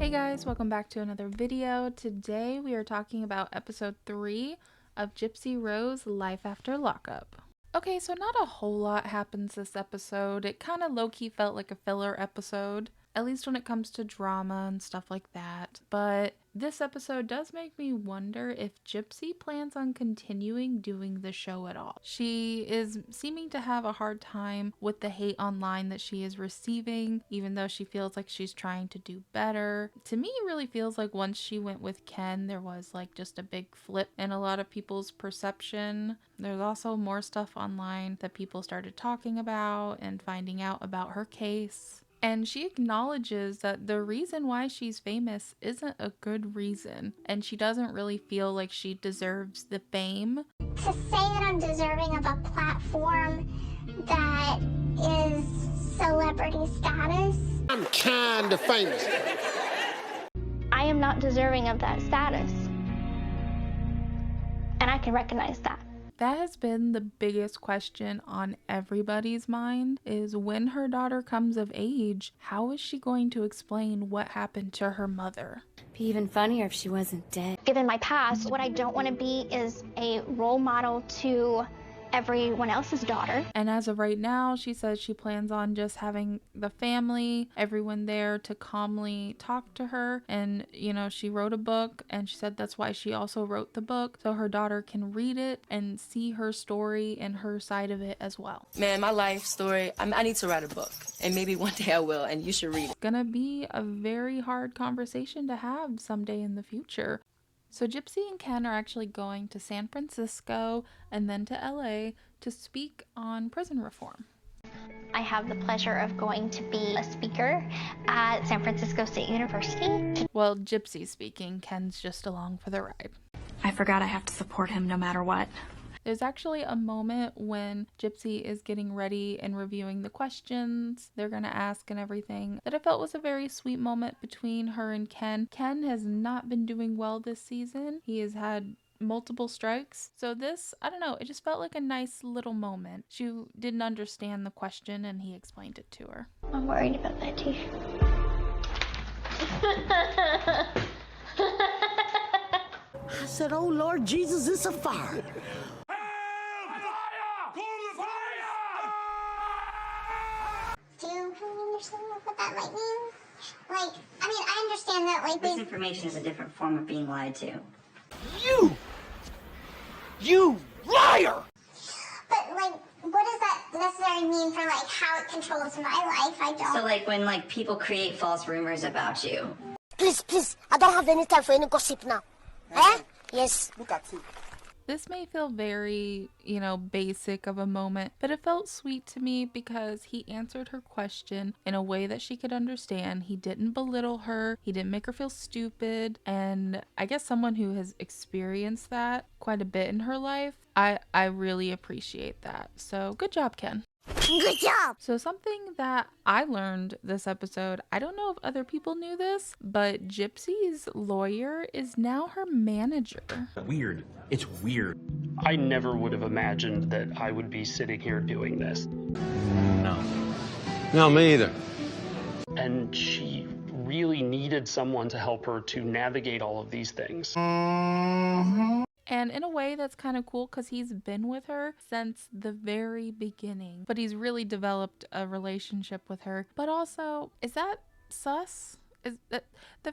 Hey guys, welcome back to another video. Today we are talking about episode 3 of Gypsy Rose's Life After Lockup. Okay, so not a whole lot happens this episode. It kind of low-key felt like a filler episode, at least when it comes to drama and stuff like that. But this episode does make me wonder if Gypsy plans on continuing doing the show at all. She is seeming to have a hard time with the hate online that she is receiving, even though she feels like she's trying to do better. To me, it really feels like once she went with Ken, there was like just a big flip in a lot of people's perception. There's also more stuff online that people started talking about and finding out about her case. And she acknowledges that the reason why she's famous isn't a good reason, and she doesn't really feel like she deserves the fame. To say that I'm deserving of a platform that is celebrity status. I'm kinda famous. I am not deserving of that status. And I can recognize that. That has been the biggest question on everybody's mind, is when her daughter comes of age, how is she going to explain what happened to her mother? Be even funnier if she wasn't dead. Given my past, what I don't want to be is a role model to everyone else's daughter. And as of right now, she says she plans on just having the family, everyone there to calmly talk to her. And, you know, she wrote a book, and she said that's why she also wrote the book, so her daughter can read it and see her story and her side of it as well. Man, my life story, I need to write a book, and maybe one day I will, and you should read it. It's gonna be a very hard conversation to have someday in the future. So Gypsy and Ken are actually going to San Francisco and then to LA to speak on prison reform. I have the pleasure of going to be a speaker at San Francisco State University. Well, Gypsy's speaking, Ken's just along for the ride. I forgot I have to support him no matter what. There's actually a moment when Gypsy is getting ready and reviewing the questions they're gonna ask and everything that I felt was a very sweet moment between her and Ken. Ken has not been doing well this season. He has had multiple strikes. So this, I don't know, it just felt like a nice little moment. She didn't understand the question and he explained it to her. I'm worried about that too. I said, oh Lord Jesus, it's a fire. Do you understand what that might mean? Like, I mean, I understand that, like, This information is a different form of being lied to. You liar! But, like, what does that necessarily mean for, like, how it controls my life? I don't. So, like, when, like, people create false rumors about you. Please, I don't have any time for any gossip now. Eh? Yes. Look at it. This may feel very, basic of a moment, but it felt sweet to me because he answered her question in a way that she could understand. He didn't belittle her. He didn't make her feel stupid. And I guess someone who has experienced that quite a bit in her life, I really appreciate that. So good job, Ken. Good job. So something that I learned this episode, I don't know if other people knew this, but Gypsy's lawyer is now her manager. Weird. It's weird. I never would have imagined that I would be sitting here doing this. No, me either. And she really needed someone to help her to navigate all of these things. And in a way that's kind of cool because he's been with her since the very beginning, but he's really developed a relationship with her. But also, is that sus? That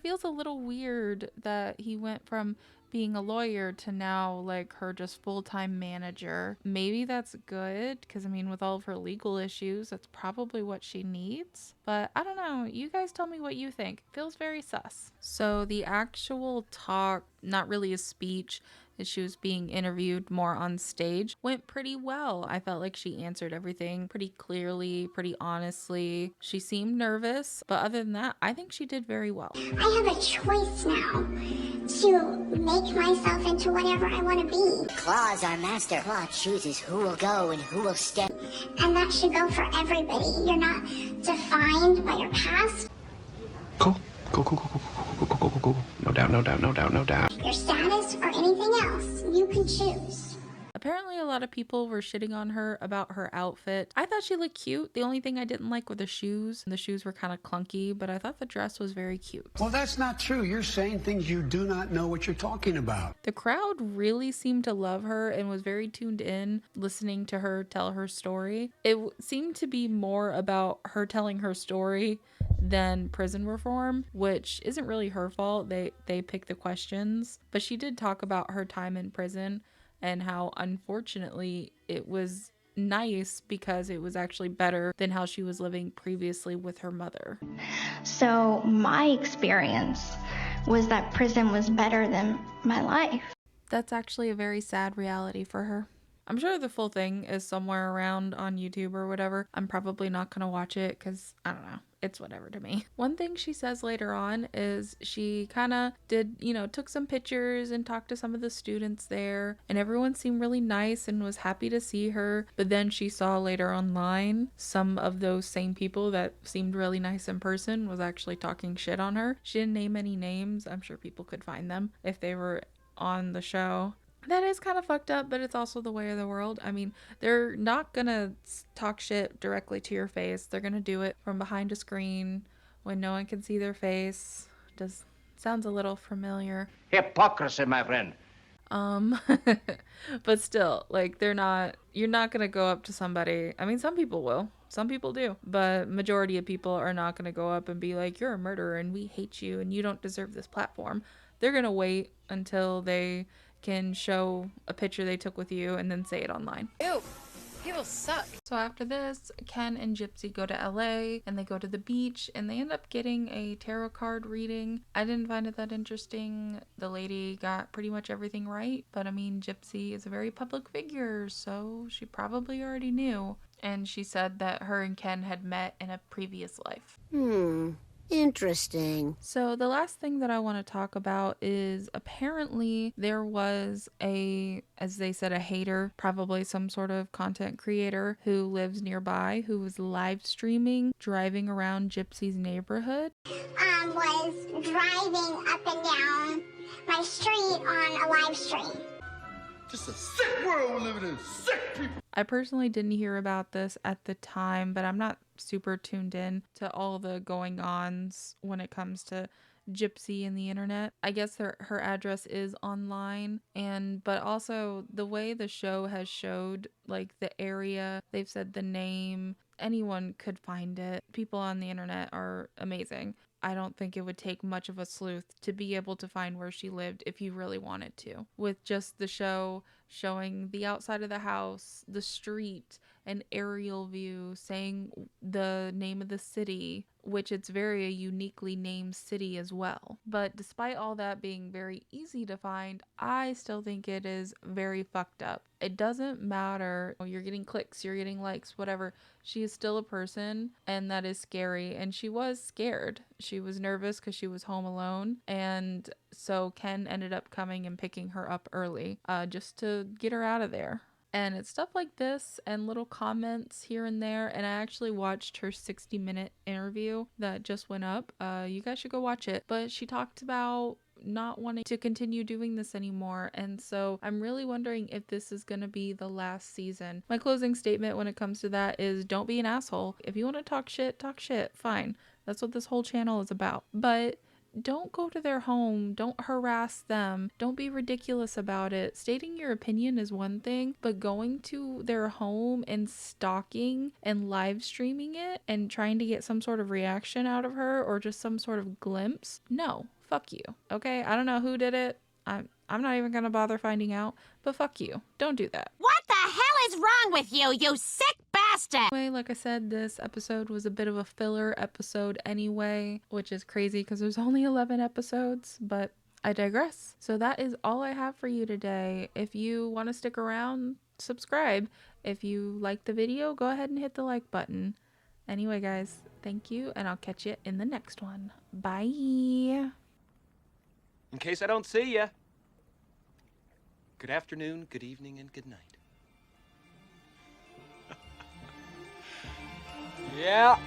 feels a little weird that he went from being a lawyer to now like her just full-time manager. Maybe that's good because I mean with all of her legal issues, that's probably what she needs. But I don't know. You guys tell me what you think. Feels very sus. So the actual talk, not really a speech, as she was being interviewed more on stage, went pretty well. I felt like she answered everything pretty clearly, pretty honestly. She seemed nervous, but other than that, I think she did very well. I have a choice now to make myself into whatever I want to be. Claw is our master. Claw chooses who will go and who will stay. And that should go for everybody. You're not defined by your past, Cool. No doubt. your status, or anything else. You can choose. Apparently a lot of people were shitting on her about her outfit. I thought she looked cute. The only thing I didn't like were the shoes. The shoes were kind of clunky, but I thought the dress was very cute. Well, that's not true. You're saying things you do not know what you're talking about. The crowd really seemed to love her and was very tuned in listening to her tell her story. It seemed to be more about her telling her story than prison reform, which isn't really her fault. They picked the questions, but she did talk about her time in prison and how unfortunately it was nice because it was actually better than how she was living previously with her mother. So my experience was that prison was better than my life. That's actually a very sad reality for her. I'm sure the full thing is somewhere around on YouTube or whatever. I'm probably not going to watch it because, I don't know, it's whatever to me. One thing she says later on is she kind of did, took some pictures and talked to some of the students there, and everyone seemed really nice and was happy to see her. But then she saw later online some of those same people that seemed really nice in person was actually talking shit on her. She didn't name any names. I'm sure people could find them if they were on the show. That is kind of fucked up, but it's also the way of the world. I mean, they're not gonna talk shit directly to your face. They're gonna do it from behind a screen when no one can see their face. Sounds a little familiar. Hypocrisy, my friend. But still, like, you're not gonna go up to somebody. I mean, some people will. Some people do. But majority of people are not gonna go up and be like, you're a murderer and we hate you and you don't deserve this platform. They're gonna wait until they can show a picture they took with you and then say it online. Ew, people suck. So after this, Ken and Gypsy go to LA and they go to the beach and they end up getting a tarot card reading. I didn't find it that interesting. The lady got pretty much everything right, but I mean, Gypsy is a very public figure, so she probably already knew. And she said that her and Ken had met in a previous life. Interesting. So the last thing that I want to talk about is apparently there was as they said, a hater, probably some sort of content creator who lives nearby who was live streaming, driving around Gypsy's neighborhood. Was driving up and down my street on a live stream. Just a sick world we're living in. Sick people. I personally didn't hear about this at the time, but I'm not super tuned in to all the going-ons when it comes to Gypsy and the internet. I guess her address is online, but also the way the show has showed, like, the area, they've said the name, anyone could find it. People on the internet are amazing. I don't think it would take much of a sleuth to be able to find where she lived if you really wanted to. With just the show showing the outside of the house, the street, an aerial view, saying the name of the city, which it's very a uniquely named city as well. But despite all that being very easy to find, I still think it is very fucked up. It doesn't matter. You're getting clicks, you're getting likes, whatever. She is still a person, and that is scary. And she was scared. She was nervous because she was home alone. And so Ken ended up coming and picking her up early just to get her out of there. And it's stuff like this and little comments here and there. And I actually watched her 60-minute interview that just went up. You guys should go watch it. But she talked about not wanting to continue doing this anymore, and so I'm really wondering if this is gonna be the last season. My closing statement when it comes to that is don't be an asshole. If you want to talk shit, fine. That's what this whole channel is about. But don't go to their home, don't harass them, don't be ridiculous about it. Stating your opinion is one thing, but going to their home and stalking and live streaming it and trying to get some sort of reaction out of her or just some sort of glimpse, no. Fuck you. Okay? I don't know who did it. I'm not even gonna bother finding out, but fuck you. Don't do that. What the hell is wrong with you, you sick bastard? Anyway, like I said, this episode was a bit of a filler episode anyway, which is crazy because there's only 11 episodes, but I digress. So that is all I have for you today. If you want to stick around, subscribe. If you like the video, go ahead and hit the like button. Anyway, guys, thank you, and I'll catch you in the next one. Bye. In case I don't see ya. Good afternoon, good evening, and good night. Yeah.